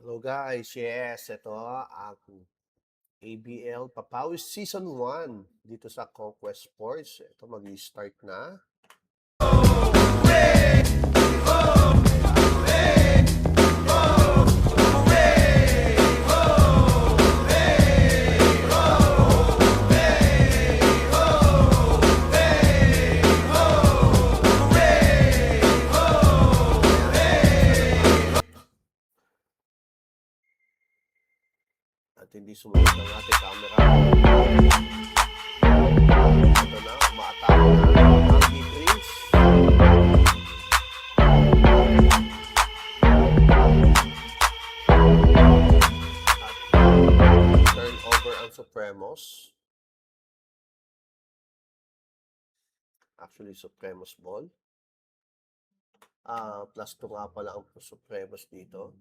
Hello guys, yes, ito ang ABL Papawis Season 1 dito sa Conquest Sports. Ito mag-start na. At hindi sumunod ng ating camera. Ito na, umaatake na ang D-Prince. At turnover ang Supremos. Actually, Supremos ball. Plus 2 nga pala ang Supremos dito.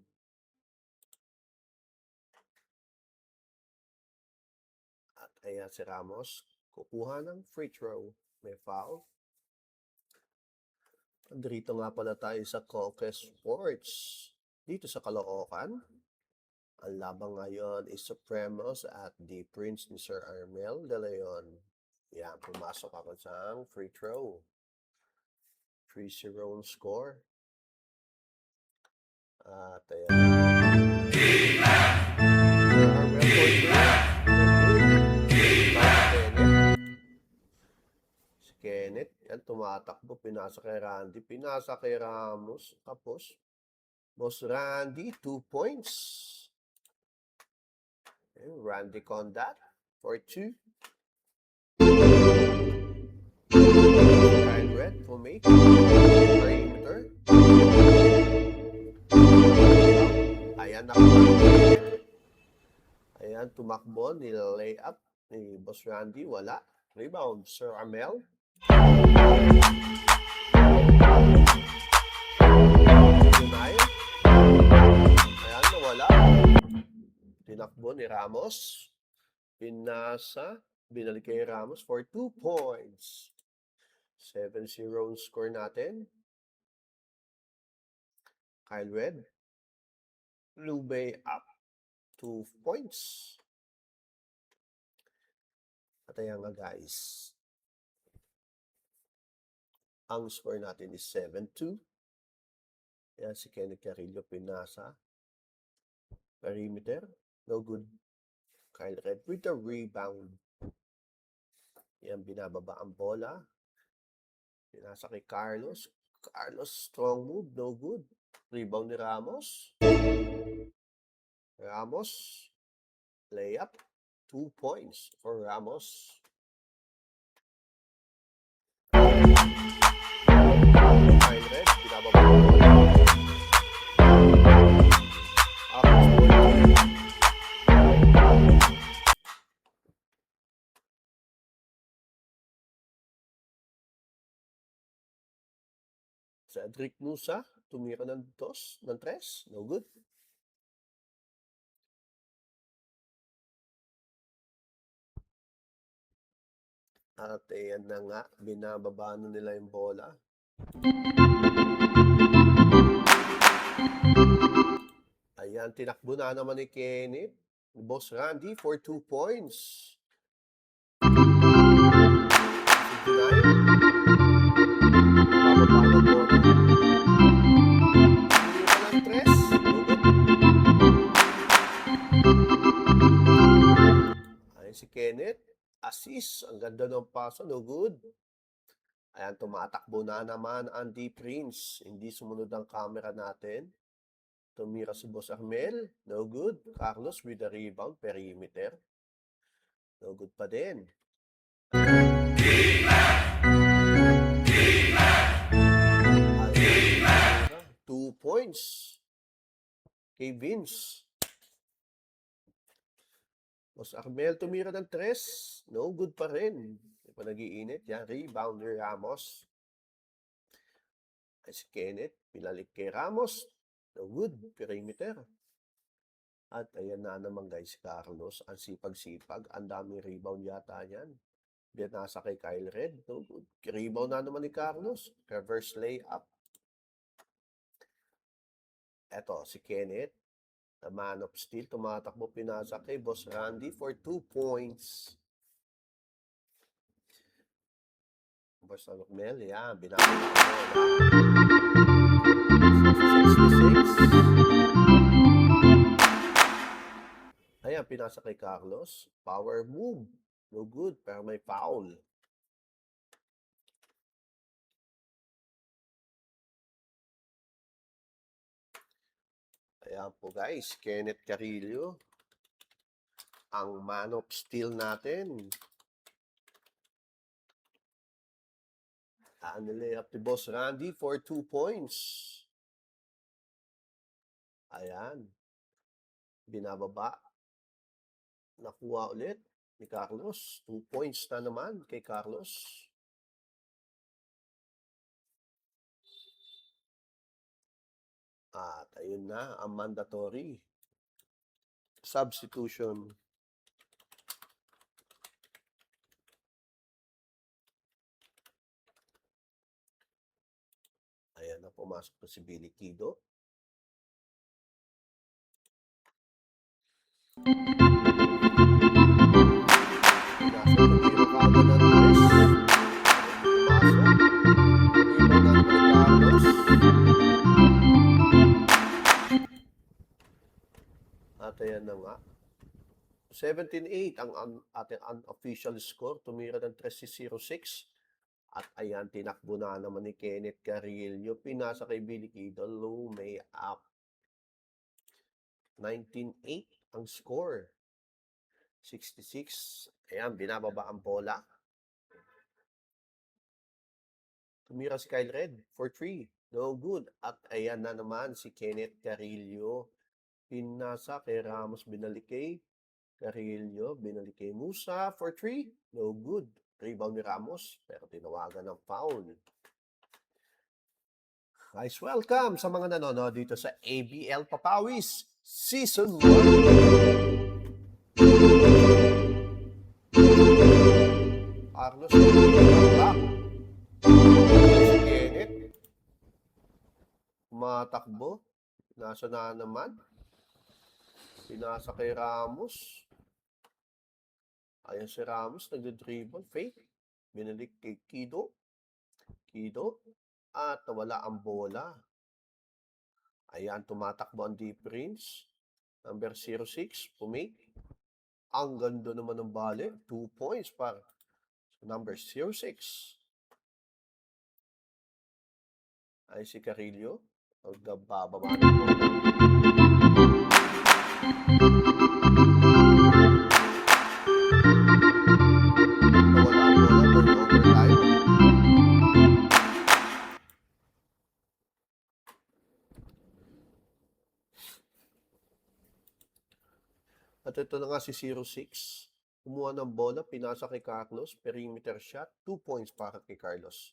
Ayan si Ramos, kukuha ng free throw. May foul. Dito nga pala tayo sa Conquest Sports. Dito sa Caloocan. Ang labang ngayon is Supremos at the Prince ni Sir Armel De Leon. Yan, pumasok ako sa free throw. 3-0 ang score. At ayan. Armel Kenneth, yan, tumatakbo, pinasa kay Randy, pinasa kay Ramos, tapos, Boss Randy, 2 points. Okay, Randy Condat, for 2. Kyle Red, for make, perimeter. Ayan, ayan, tumakbo, nila-layup ni Boss Randy, wala. Rebound, Sir Amel. Ayan, nawala. Tinakbo ni Ramos. Pinasa. Binalik kay Ramos for 2 points. 7-0 score natin. Kyle Red. Lubay up. 2 points. At ayan nga guys. Ang score natin is 7-2. Ayan si Kenneth Carrillo pinasa. Perimeter. No good. Kyle Red with the rebound. Ayan, binababa ang bola. Pinasa kay Carlos. Carlos, strong move. No good. Rebound ni Ramos. Ramos. Layup. 2 points for Ramos. Kyle Red, binababa ang bola. Cedric Nusa, tumira ng 2, ng 3. No good. At ayan na nga, binababa na nila yung bola. Ayan, tinakbo na naman ni Kenneth. Boss Randy for 2 points. Ayan si Kenneth. Assist. Ang ganda ng paso. No good. Ayan, tumatakbo na naman ang D-Prince. Hindi sumunod ang camera natin. Tumira si Boss Armel. No good. Carlos with the rebound. Perimeter. No good pa din. 2 points. Kay Vince. Boss Armel tumira ng 3. No good pa rin. Hindi pa nag-iinit. Yan, rebound ni Ramos. Ay si Kenneth. Pinalik kay Ramos. No good. Perimeter. At ayan na naman guys, Carlos. Ang sipag-sipag. Ang daming rebound yata yan. Binasa kay Kyle Red. No good. Rebound na naman ni Carlos. Reverse layup. Eto, si Kenneth. The man of steel, tumatakbo, pinasa kay Boss Randy for 2 points. Boss Mel, yan, binabalik ang bola. Ayan, pinasa kay Carlos. Power move. No good, pero may foul. Ayan po guys, Kenneth Carillo. Ang man of steel natin. Nilay up to Boss Randy for 2 points. Ayan. Binababa. Nakuha ulit ni Carlos. 2 points na naman kay Carlos. At ayun na, ang mandatory substitution. Ayan na, pumasok na si Billy Kido. At ayan na nga. 17-8 ang ating unofficial score. Tumira ng 13-06. At ayan, tinakbo na naman ni Kenneth Carillo. Pinasa kay Billy Kido. Low may up. 19-8 ang score. 66. Ayan, binababa ang bola. Tumira si Kyle Red for 3. No good. At ayan na naman si Kenneth Carillo. Pinasa kay Ramos, binalik kay Carillo, binalik kay Musa for 3. No good. Rebound ni Ramos, pero tinawagan ng foul. Guys, welcome sa mga nanonood dito sa ABL Papawis Season 1. Carlos, Kenneth, matakbo. Nasa na naman. Pinasa kay Ramos. Ayan si Ramos, nagde-dribble, fake. Binalik kay Kido. At nawala ang bola. Ayan, tumatakbo ang D Prince. Number 06, pumake. Ang ganda naman ng bale. 2 points para number 06. Ay si Carillo. Nagbababa ng bola. At ito na nga si 06. Kumuha ng bola, pinasa kay Carlos, perimeter shot, 2 points para kay Carlos.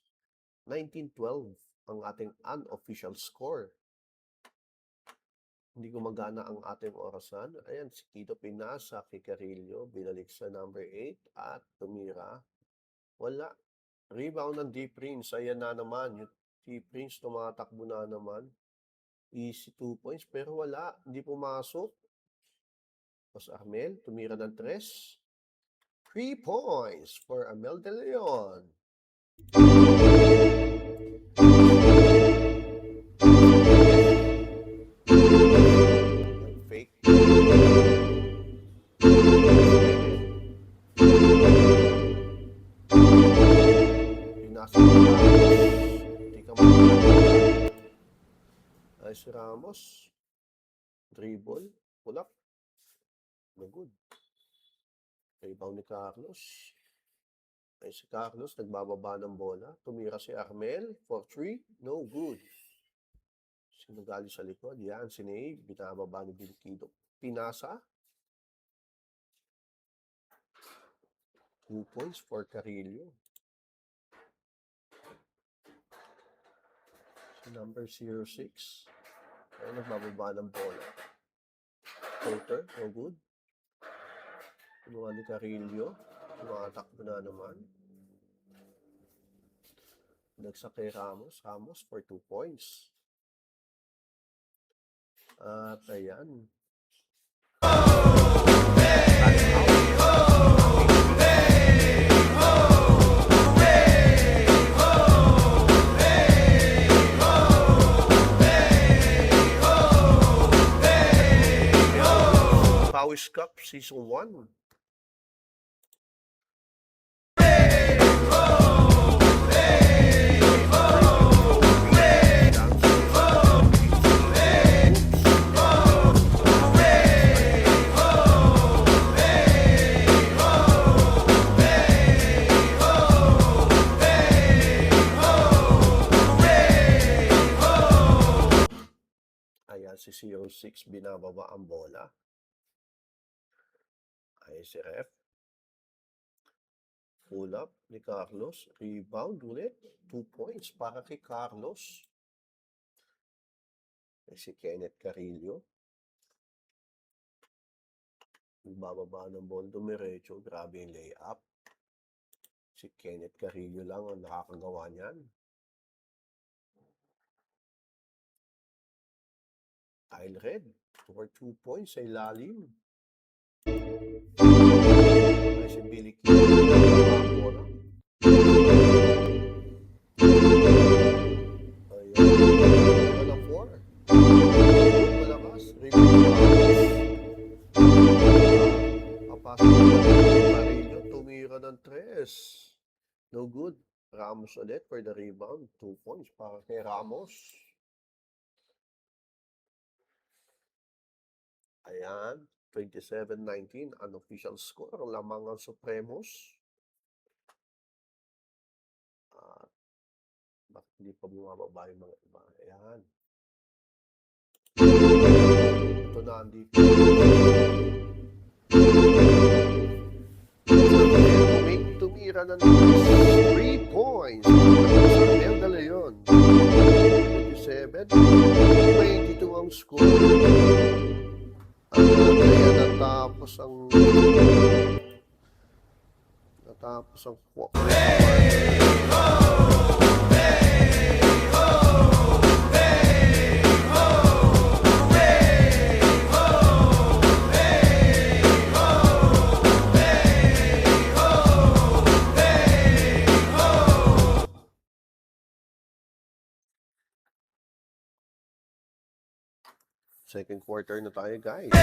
19-12 ang ating unofficial score. Hindi gumagana ang ating orasan. Ayan, si Kido pinasa kay Carillo, binalik sa number 8 at tumira. Wala. Rebound ng D Prince. Ayan na naman. Yung D Prince tumatakbo na naman. Easy 2 points pero wala. Hindi pumasok. Boss Armel, tumira ng 3. 3 points for Amel De Leon. Fake. Pinasa ng Ramos. Hindi ka makakita. Ay si Ramos. Dribble. Pull up. No good. Rebound ni Carlos. Ay si Carlos, nagbababa ng bola. Tumira si Armel for 3. No good. Sinugali sa likod. Yan, si Nave. Binababa ni Billy Kido. Pinasa. 2 points for Carillo. Si number 06. Ay, nagbababa ng bola. Coulter. No good. Kinuha ni Carillo. Tumatakbo na naman. Nagsak kay Ramos. Ramos for 2 points. At ayan. Pawis Cup Season 1. Ayan si 06, binababa ang bola. Ayan si ref. Pull up ni Carlos. Rebound ulit. 2 points para kay Carlos. Ayan si Kenneth Carrillo. Bababa ng ball dumiretso. Grabe yung layup. Si Kenneth Carrillo lang ang nakakagawa niyan. Kyle Red for 2 points sa ilalim. Ay si Billy King. Ayan. Walang 4. Malakas. Papasok na Carrillo. Tumira ng 3. No good. Ramos ulit for the rebound. 2 points para kay Ramos. Ayan, 27-19, unofficial score, lamang ang Supremos. Bakit hindi pa bumababa yung mga iba? Ayan. Ito na, andito. Tumira ng 3 points. Ang dala yun. 27, 22 ang score. Kaya natapos ang second quarter na tayo, guys.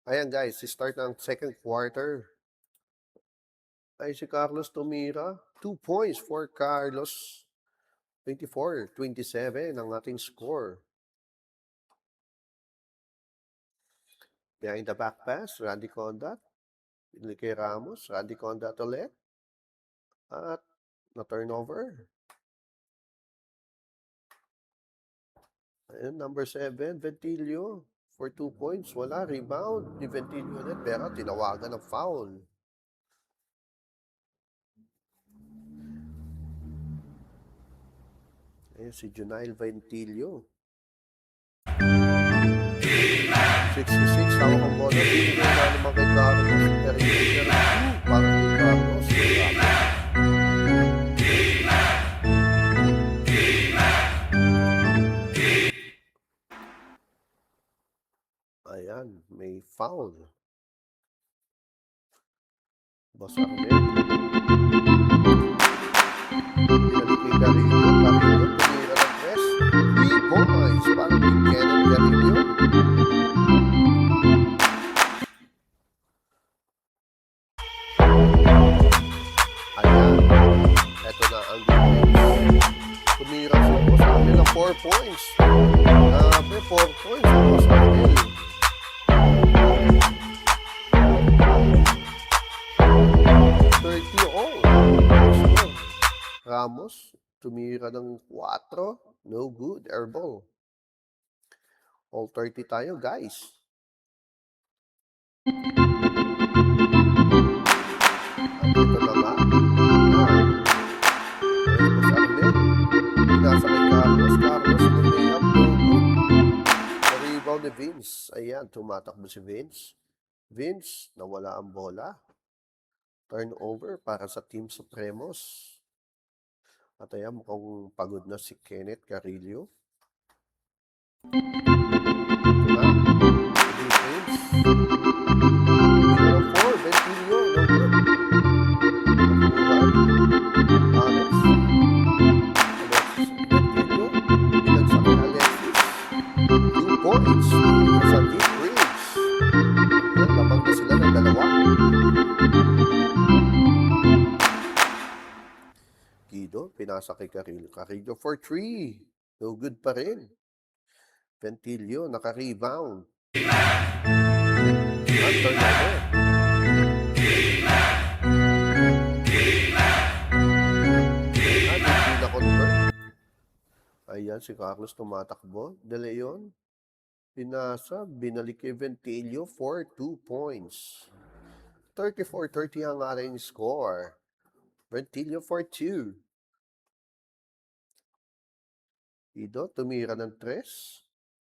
Ayan guys, start ng second quarter. Ay si Carlos tumira. 2 points for Carlos. 24-27 ang ating score. Behind the back pass, Randy Condat. Pinili kay Ramos, Randy Condat ulit. At na-turnover. Ayan, number 7, Ventilio. For 2 points, wala. Rebound ni Ventilio ulit, pero tinawagan ng foul. Ayan, si Junail Ventilio. 66, hawak ang bola. Hindi na naman kay Carlos. Pero para kay Carlos. Ayan, may foul. Boss Ahmed. Pinalik kay Carrillo. Carrillo, tumira ng press. 3 points para kay Kenneth Carrillo. Ayan. Ito na ang defense. Tumira si Boss Ahmed ng 4 points. Grabe, 4 points si Boss Ahmed. Ramos, tumira ng 4. No good, airball. All 30 tayo, guys. At ito na nga. Nasa kay Carlos. Carlos, layup, no good. Rebound ni Vince. Ayan, tumatakbo si Vince. Vince, nawala ang bola. Turnover para sa Team Supremos. At ayan, mukhang pagod na si Kenneth Carrillo. Ito na. Defense. Number 4, Ventilio. No good. Alex. Ventilio. Binagsak ni Alexis. 2 points. Sa Deep Bridge. Yan, lamang na sila ng dalawa. Guido, pinasa kay Carrillo. Carrillo for 3. No good pa rin. Ventilio, naka-rebound. At turnover. At hindi na-convert. Ayan, si Carlos tumatakbo. De Leon, pinasa, binalik kay Ventilio for 2 points. 34-30 ang ating score. Ventilio for 2. Guido, tumira ng 3.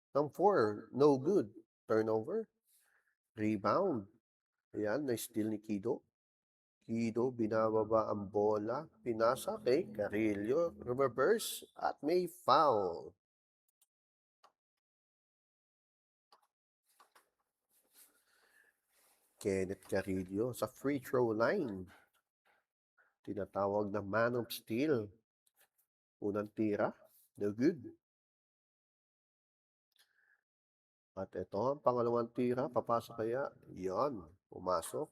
Ng 4, no good. Turnover. Rebound. Ayan, na-steal ni Guido. Guido, binababa ang bola. Pinasa kay Carrillo. Reverse at may foul. Kenneth Carrillo sa free throw line. Tinatawag na man of steel. Unang tira. No good. At ito ang pangalawang tira. Papasok kaya? Yan. Pumasok.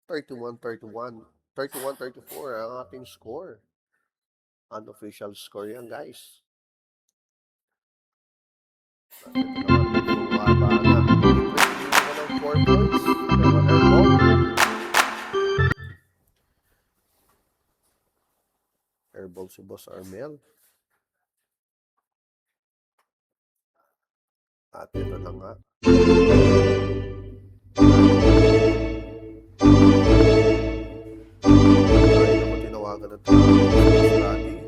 31-31. 31-34 ang ating score. Unofficial score yan, guys. At ito naman. Bumaba na. Ng 4 points. Pero airball. Airball si Boss Armel. At ito na nga. Ay, naman tinawagan ng Radi.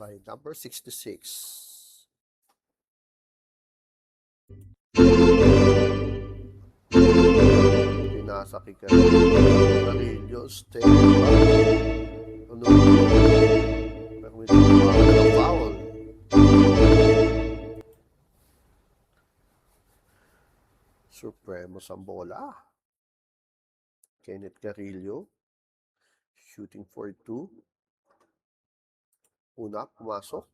By number 66. Pinasa kay Carrillo. Step back. Ano? Pero may tumawa ng foul. Supremos ang bola. Kenneth Carrillo. Shooting for 2. Una, pumasok.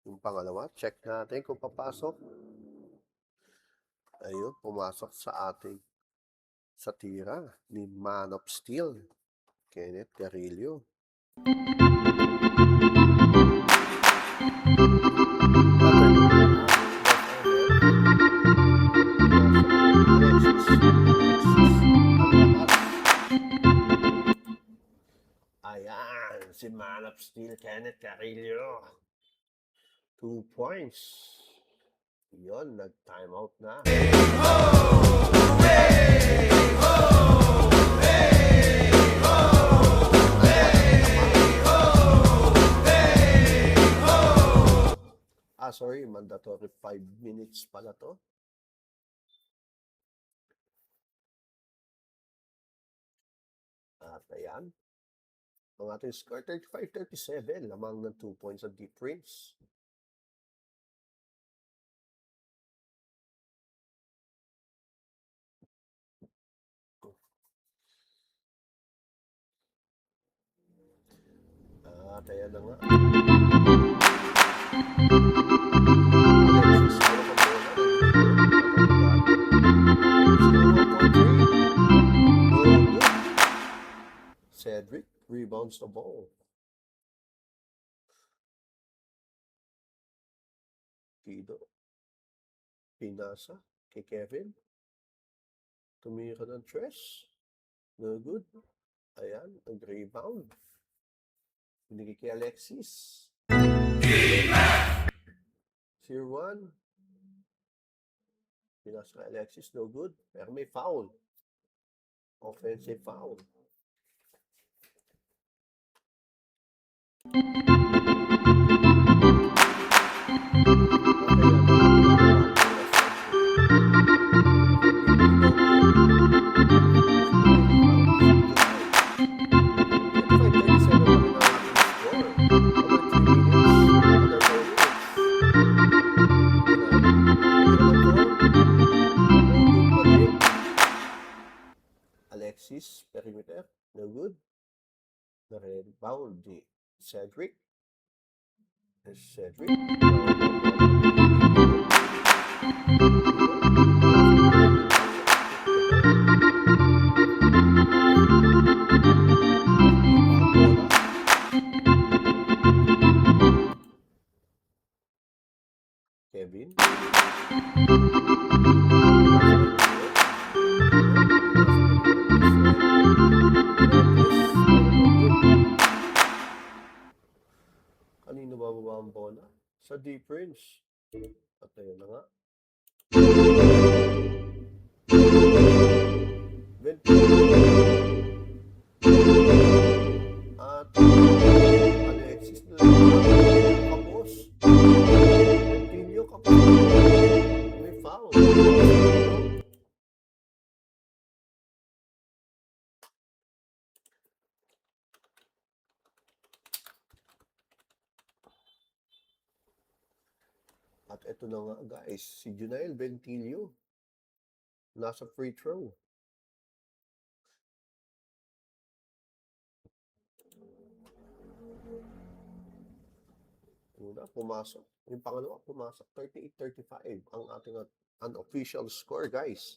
Yung pangalawa, check natin kung papasok. Ayun, pumasok sa ating sa tira ni Man of Steel, Kenneth Carrillo. Ayan, si Man of Steel, Kenneth Carrillo. 2 points. Yun, nag-time out na. Sorry, mandatory 5 minutes pala to. At ayan. Ang ating score, 35-37. Lamang ng 2 points ang Deep Prince. At ayan na nga. Alexis, ano ka bola? Cedric rebounds the ball. Guido. Pinasa kay Kevin. Tumira ng tres. No good. Ayan, nag-rebound. Binigay kay Alexis. 0-1. Pinas kay Alexis, no good. Pero may foul. Offensive foul. Alexis, perimeter, no good. Rebound di Cedric. Cedric. Kevin. Kanino bababa ang bola? Sa deep range. At ayun na nga. At Alexis na kapos. Ventilio kapos. May foul. At ito na nga guys, si Junael Ventilio nasa free throw. Una, pumasok. Yung pangalawa, pumasok. 38-35 ang ating unofficial score guys.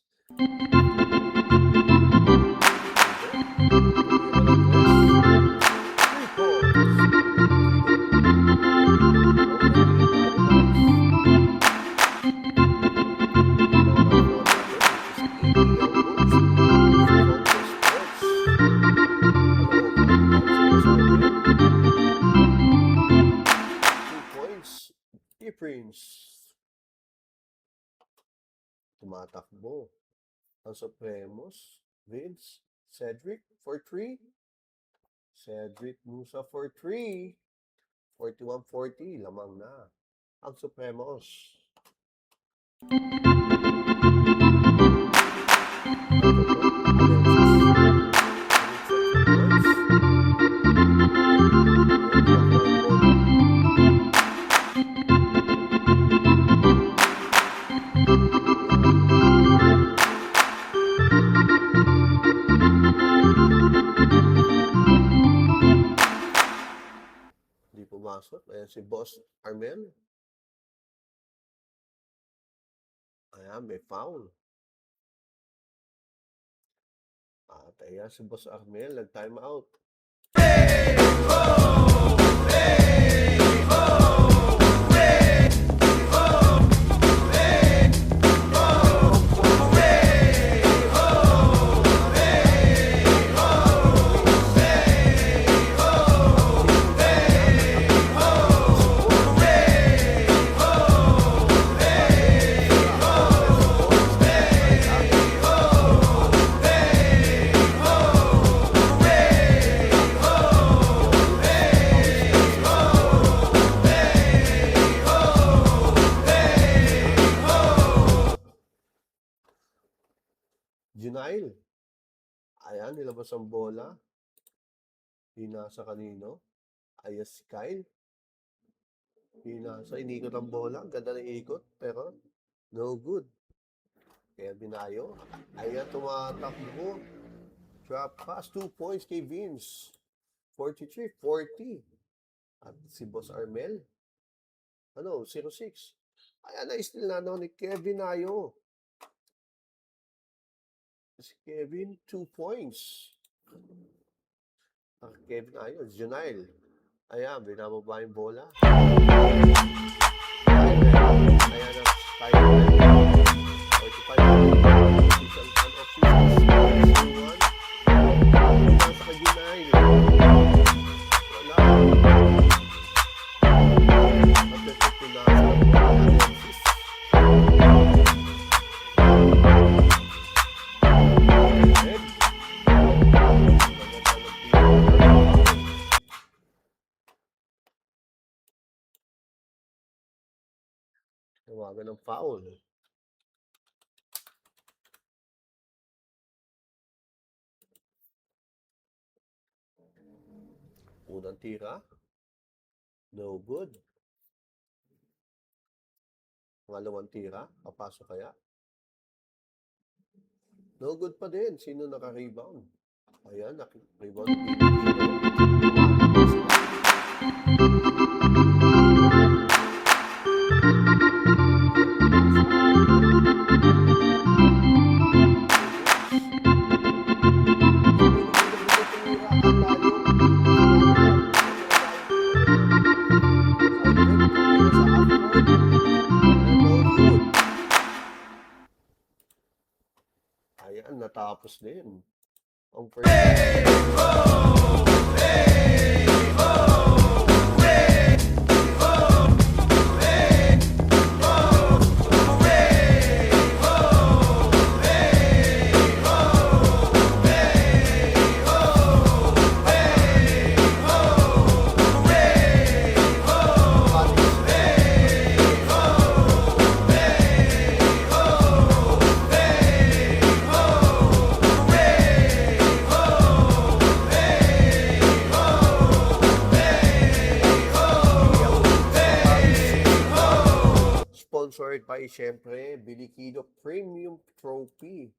Tumatakbo ang Supremos, Vince, Cedric for 3. Cedric Musa for 3. 41-40, lamang na ang Supremos. Pumasok. Ayan si Boss Armel. Ayan, may foul. At ayan si Boss Armel, nag-time out. Hey, ho! Hey, ho! Hey, ho! Hey, ho! Hey, ho! Hey, ho! Junail. Ayan, nilabas ang bola. Hinasa kanino? Ayos si Kyle. Hinasa, inikot ang bola. Ganda ng ikot, pero no good. Kaya binayo. Ayan, tumatakbo. Drop pass, 2 points kay Vince. 43-40. At si Boss Armel. 0-6. Ayan, na-steal na ni Kevin Ayo. Si Kevin, 2 points. Kevin Ayo, Junail. Ayan, binababa yung bola. Ayan na, tayo. 45. Nasa ka Junail. Wala. At ito, pinasa. Tawagan ng foul. Unang tira. No good. Pangalawang tira. Papasok kaya? No good pa din. Sino naka-rebound? Ayan, naka-rebound. Ayan, natapos din. Ang first. Sponsored by, siyempre, Bilikido Premium Trophy.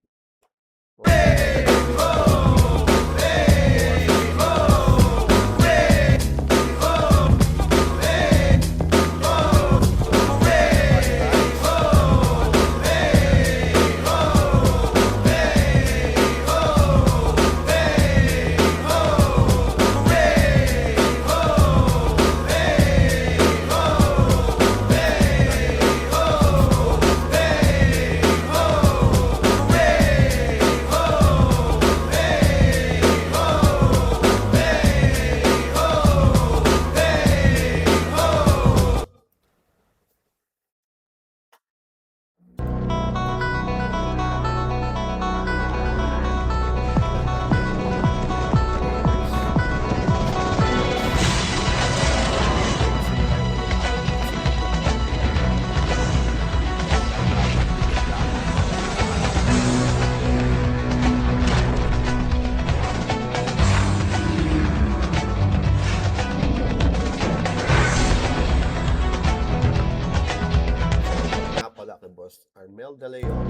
Armel De Leon.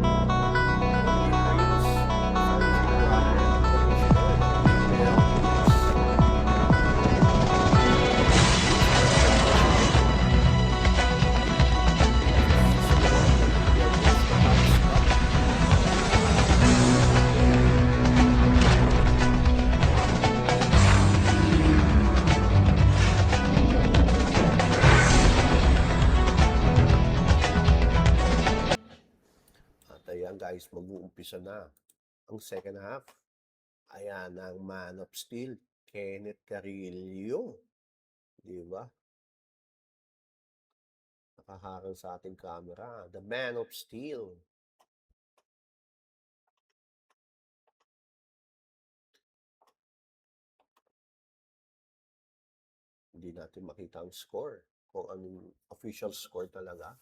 Ayan guys, mag-uumpisa na ang second half. Ayan ang Man of Steel, Kenneth Carillo. Di ba? Nakaharang sa ating camera. The Man of Steel. Hindi natin makita ang score. Kung anong official score talaga.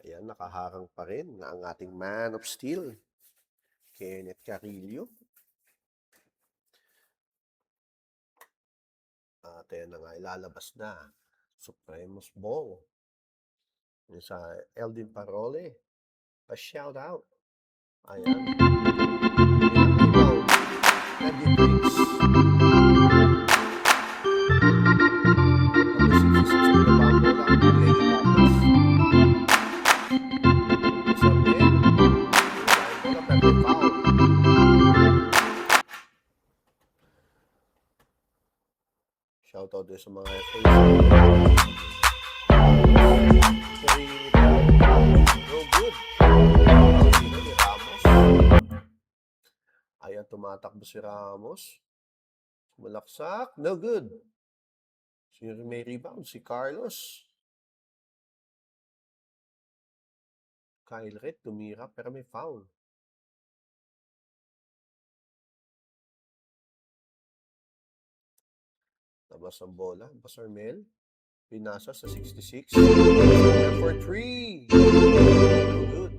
Ayan, nakaharang pa rin na ang ating Man of Steel, Kenneth Carillo. At ayan na nga, ilalabas na. Supremos Ball. Yung sa Eldin Parole. Pa-shout out. Ayan. Andy Prince. Shout out din sa mga ayan, tumatakbo si Ramos. Malaksak. No good. May rebound. Si Carlos. Kyle Red tumira pero may foul. Labas ang bola. Basarmel. Pinasa sa 66. For 3. No good.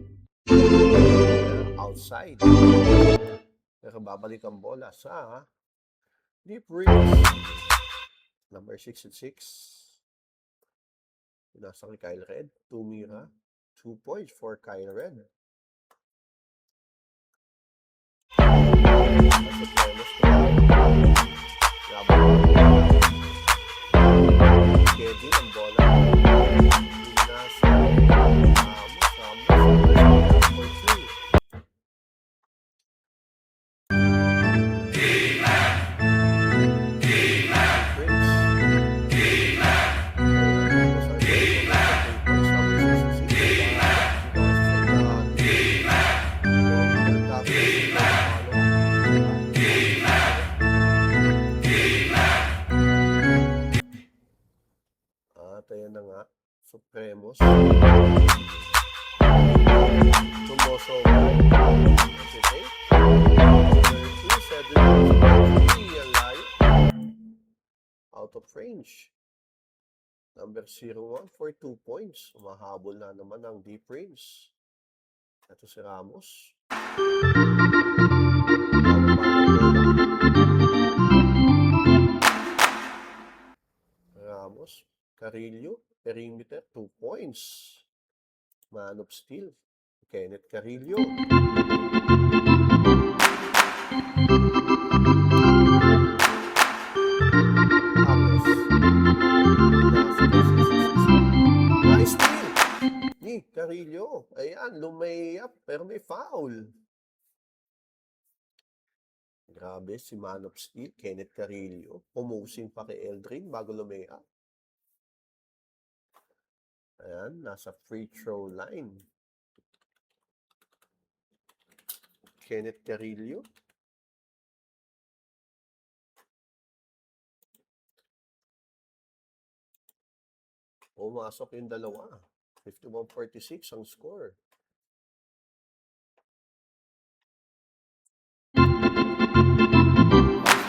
Outside. Pero babalik ang bola sa deep range. Number 66. Pinasa kay Kyle Red. Tumira. 2 points for Kyle Red. Kevin ang bola. Pinasa Ramos for 2. Ayan na nga, Supremos. Tumoso. Out of range. Number 01 for 2 points. Umahabol na naman ang deep range. Ito si Ramos. Ramos. Carrillo, perimeter, 2 points. Man of Steel, Kenneth Carrillo. Carlos. Nice steal. Ni Carrillo. Ayan, lumayap, pero may foul. Grabe, si Man of Steel, Kenneth Carrillo. Pumusin pa kay Eldrin bago lumayap. Ayan, nasa free throw line. Kenneth Carrillo. Pumasok yung dalawa. 51-46 ang score.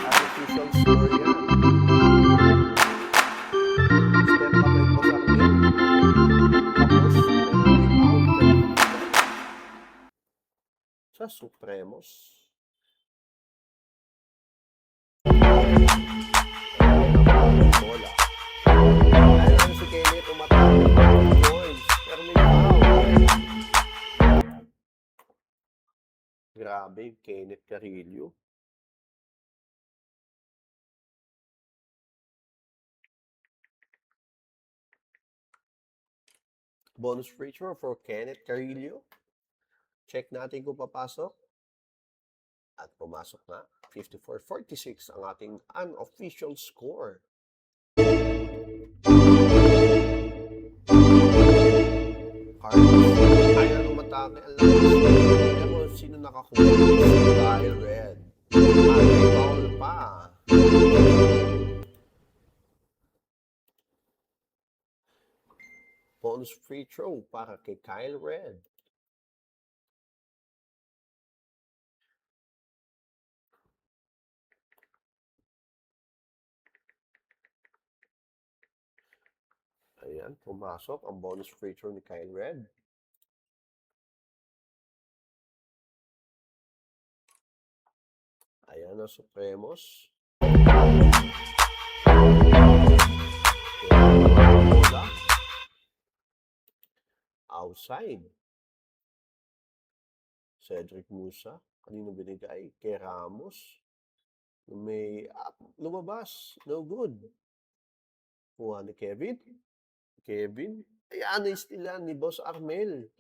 Artificial score yan. Step back kay Boss Arnel. Tapos, rebound. Sa Supremos. Bola. Ayan si Kenneth umatake. 2 points. Pero may foul. Grabe, Kenneth Carrillo. Bonus free throw for Kenneth Carrillo. Check natin kung papasok. At pumasok na. 54-46 ang ating unofficial score. Carlos. Ayaw umatake. Pero sino nakakuha? Kyle Red. At may foul pa. Bonus free throw para kay Kyle Red. Ayan, pumasok ang bonus free throw ni Kyle Red. Ayan ang Supremos. Bola. Outside. Cedric Musa. Kanino binigay? Kay Ramos. May lumabas. No good. Kuha ni Kevin. Ayan, na-stealan ni Boss Armel.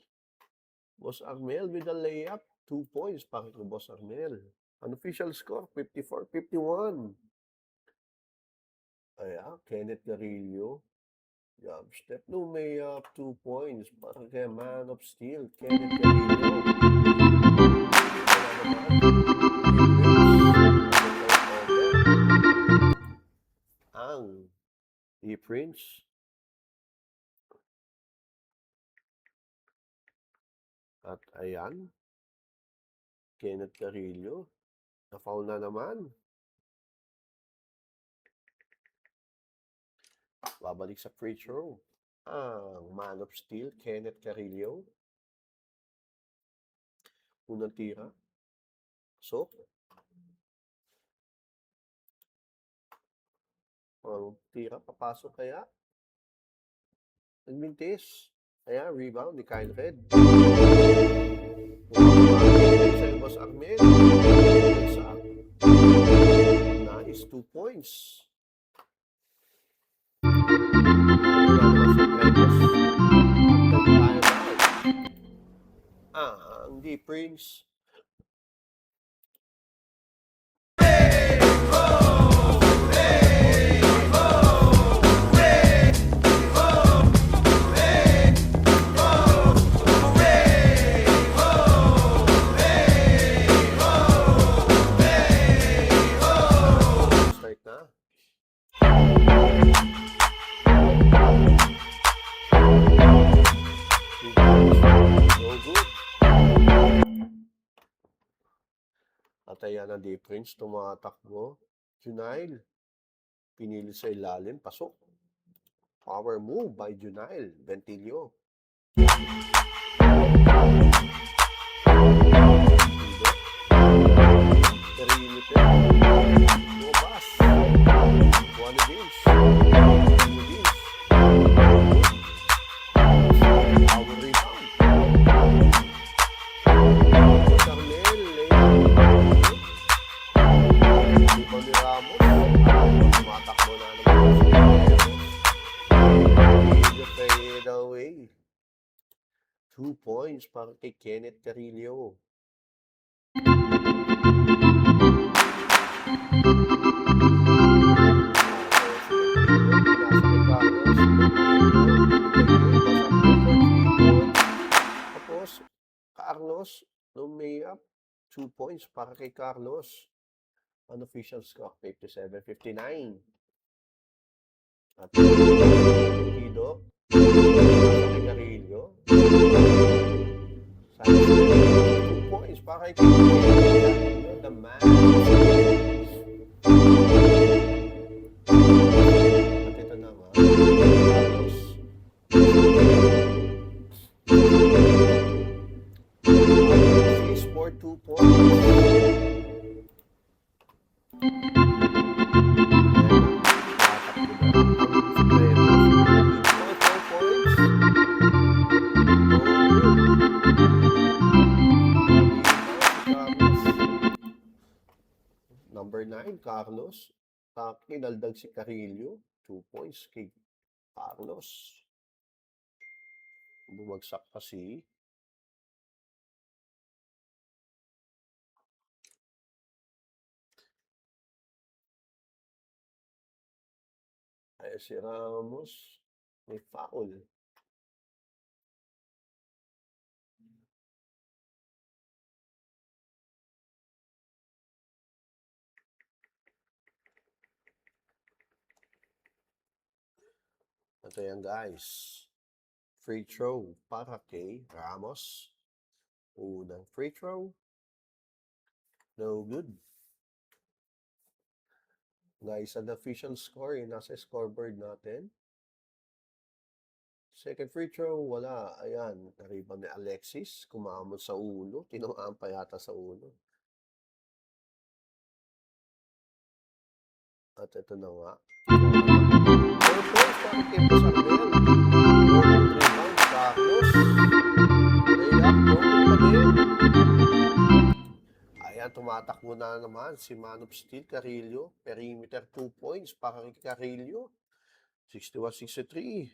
Boss Armel with a layup. 2 points para kay Boss Armel. Unofficial score, 54-51. Ayan, Kenneth Carrillo. Jump step. Lumayap, 2 points para kay Man of Steel, Kenneth Carrillo. Ang E-Prince. At ayan, Kenneth Carrillo. Na-foul na naman. Babalik sa free throw. Ang man of steel, Kenneth Carrillo. Unang tira. So, tira, papasok kaya? Nagmintis. Ayan, rebound ni Kyle Red. Sa'yo, Boss Armel. Nice, 2 points. Ang D-Prince. At ayan ang D-Prince, tumatakbo. Junail, pinili sa ilalim, pasok. Power move by Junail, Ventilio. Perimeter. Bobas. Juan Vince. Power rebound. Carmel, Rebound ni Ramos. Tumatakbo na naman. Fade away. 2 points para kay Kenneth Carrillo. Tapos, Carlos, lumay up. 2 points para kay Carlos. Unofficial score, 57-59. At Kido, kay Carrillo. 2 points para kay Carrillo. The man. At ito naman, Carlos. He scored 2 points. Number 9, Carlos. Kinaldag si Carrillo. 2 points kay Carlos. Bumagsak kasi. Ay, si Ramos. May foul. Ito yan, guys. Free throw para kay Ramos. Unang free throw. No good. Guys, ang official score, nasa scoreboard natin. Second free throw, wala. Ayan, nariban ni Alexis. Kumamot sa ulo. Tinuhaan pa yata sa ulo. At ito na nga. 4 points para kay Boss Armel. Rebound, Carlos. Layup, pa din. Ayan, tumatakbo na naman si man of steel, Carrillo. Perimeter 2 points para kay Carrillo. 61-63.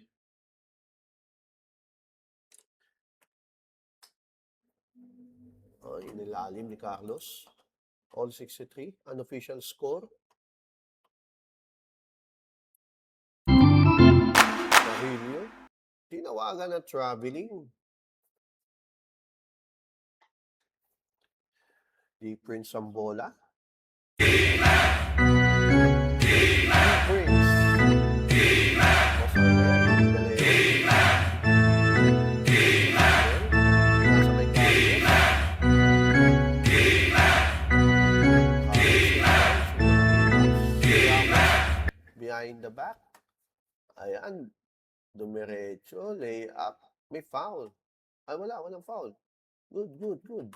Ay, inilalim ni Carlos. All 63. Unofficial score. Carrillo. Tinawagan na traveling. D-Prince ang bola. D-Prince. Nasa may behind the back. Ayan, dumiretso, layup, may foul. Ay walang foul. Good.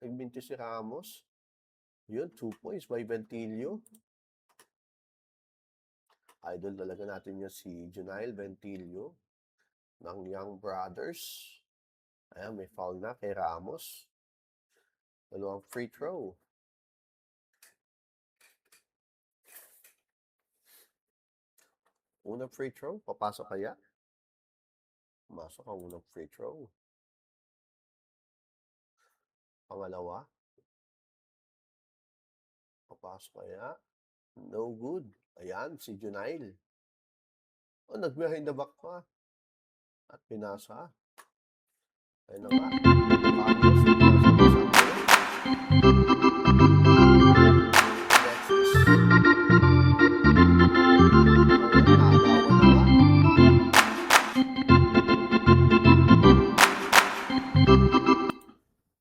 Nagbinti si Ramos. Yun, 2 points by Ventilio. Idol talaga natin yan si Junail Ventilio ng Young Brothers. Ayan, may foul na kay Ramos. Dalawang free throw. Unang free throw, papasok kaya? Pumasok ang unang free throw. Pangalawa. Papasok kaya? No good. Ayan, si Junail. Oh, nag-behind the back pa. At pinasa. Ayun na nga. Carlos,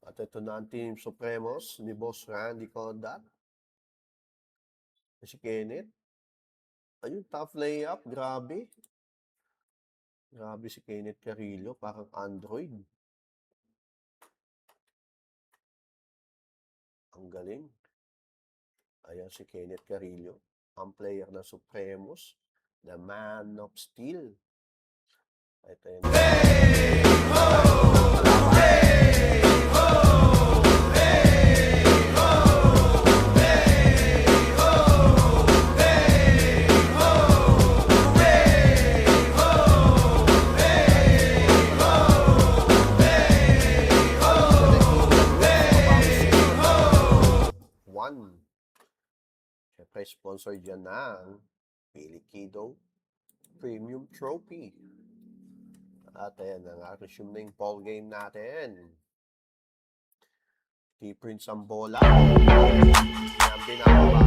at ito na ang Team Supremos ni Boss Randy Condat. Si Kenneth. Ayun, tough layup. Grabe. Grabe si Kenneth Carrillo. Parang Android. Ang galing. Ayan si Kenneth Carrillo. Ang player ng Supremos. The Man of Steel. Ito yun. Hey! Ho! Hey! Ho! Hey! Ho! Hey! Ho! Hey! Ho! Hey! Ho! Hey! Ho! Hey! Ho! One. Siyempre, sponsor dyan ng Pilikido Premium Trophy. At ayan na nga, resume na yung ball game natin. T-Prince ang bola. Yan binababa.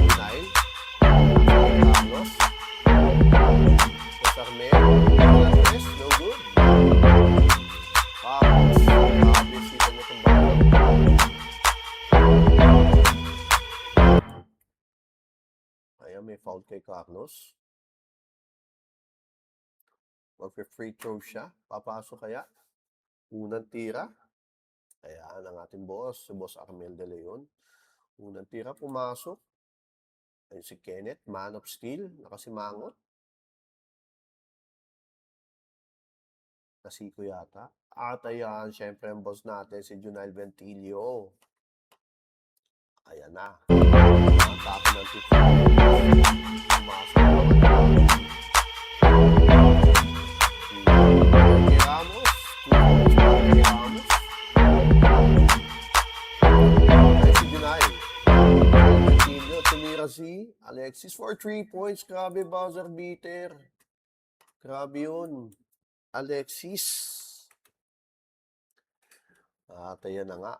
Nine. Carlos. Cesarmel. Andres, no good. Carlos. Obvious kita niya itong bola. Ayan, may foul kay Carlos. Mag-free throw siya. Papasok kaya? Unang tira. Ayan ang ating boss, si Boss Armel De Leon. Unang tira, pumasok. Ayun si Kenneth, Man of Steel, nakasimangot. Nasiko yata. At ayan, syempre ang boss natin, si Junail Ventilio. Ayan na. Ang tapo ng tira. Pumasok naman. Si Alexis for 3 points. Grabe, buzzer beater. Grabe yun. Alexis. At ayan na nga.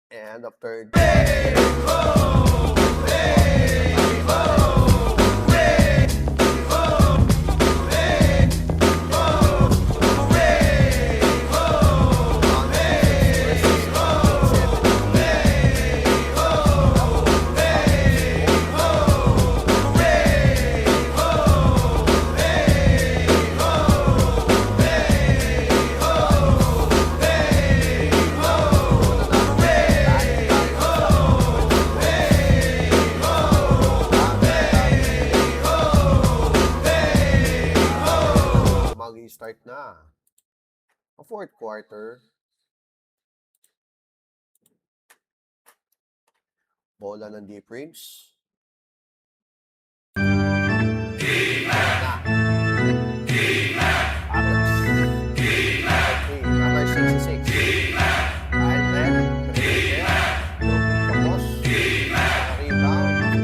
And of third. Hey, ho! Hey, ho! Hey, ho! Hey, ho! Hey, ho! Start na. Ang fourth quarter. Bola ng D-Prince. Number 66. And then, tapos, rebound,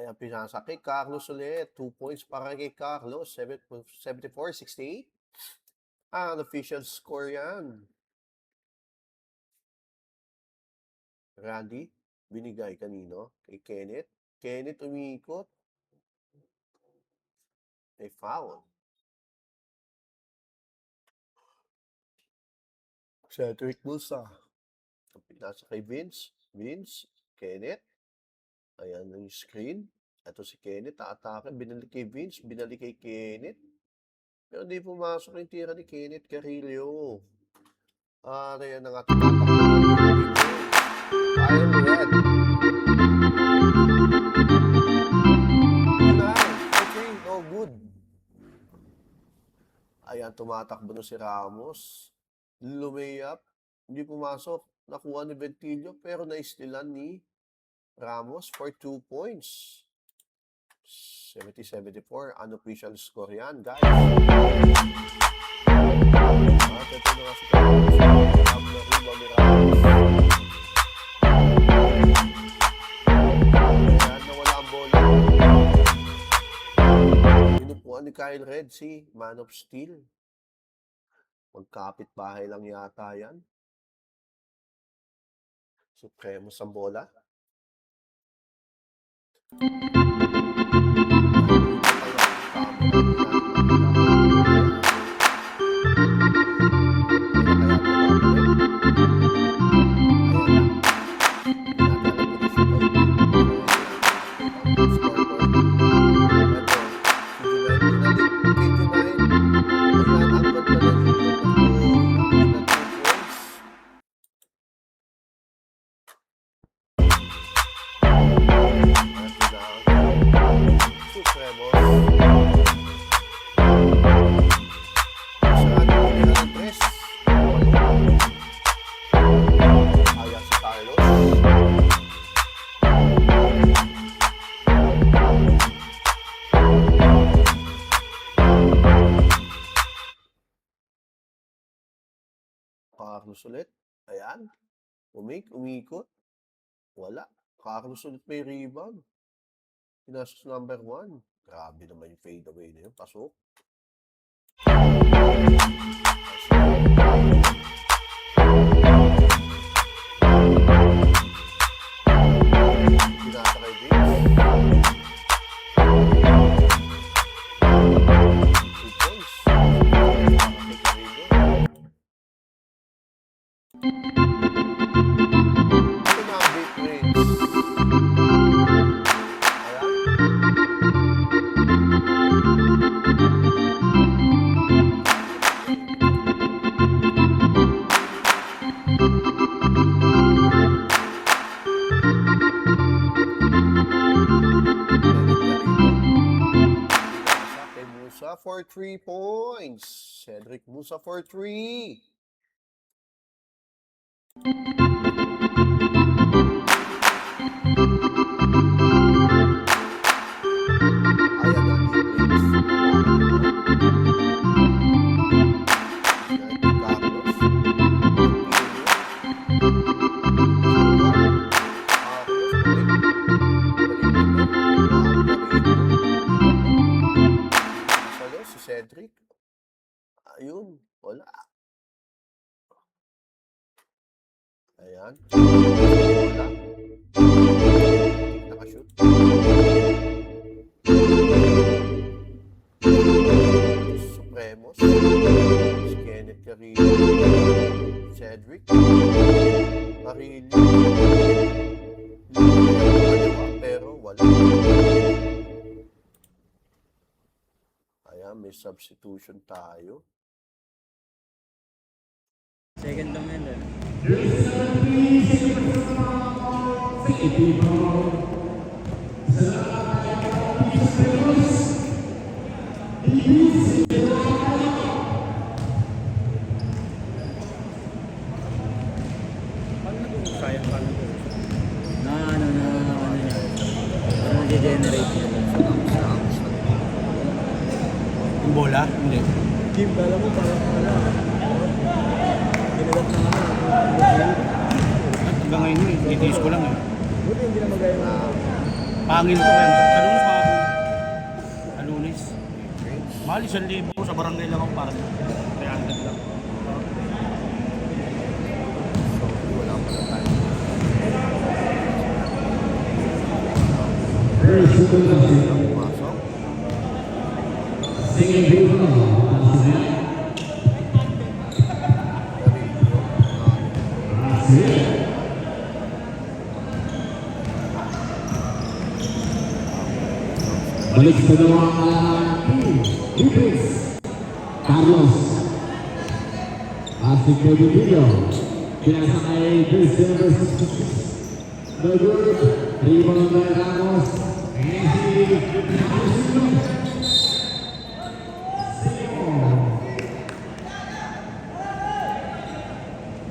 Ayan, pinasa kay Carlos ulit. 2 points para kay Carlos. 74-68. Ang official score yan. Randy, binigay kanino? Kay Kenneth. Kenneth umiikot. May foul. Cedric Musa. Pinasa kay Vince. Vince. Kenneth. Ayan yung screen. Ito si Kenneth. Atake. Binalik kay Vince. Binalik kay Kenneth. Pero hindi pumasok yung tira ni Kenneth Carrillo. Ayan ang ating Iron Red. Okay, no good. Ayan, tumatakbo na si Ramos. Lumayap. Hindi pumasok. Nakuha ni Ventillo pero naistilan ni Ramos for 2 points. 70-74. Unofficial score yan, guys. At ito na nga si Ramos. Ayan, nawala ang bola. Pinupuan ni Kyle Red si Man of Steel. Magkapit bahay lang yata yan. Supremos ang bola. Carlos ulit. Ayan. Umikot. Wala. Carlos ulit may rebound. Pinasos number 1. Grabe naman yung fade away na yun. Pasok. Pinasa kay Vince. 2 points. Ito na ang big wins. Musa for 3 points. Cedric Musa for 3. Ayan ang wins. Carlos. Si Cedric. Ayun. Wala. Ayan. Wala. Nakashoot. Supremos. Si Kenneth Carrillo. Cedric. Carrillo. Pero wala. Ayan, may substitution tayo. Second lang yan eh. Sayang pa nito. Ano niya. Parang nag-generate niya. Yung bola? Hindi. Kim, kala mo parang ginagat na Hanggang ngayon, itiis ko lang eh. Buti hindi na magaya na. Pangil ko yan. Sa lunes mga po. Sa lunes. Prince. Mahal 1,000 sa barangay lang ako parang 300 lang. So, wala pala tayo. Pumasok. Balik sa dalawang Ibis Carlos Asik Rodrigo pinasakay Christian versus Nagod Rebound by Ramos Messi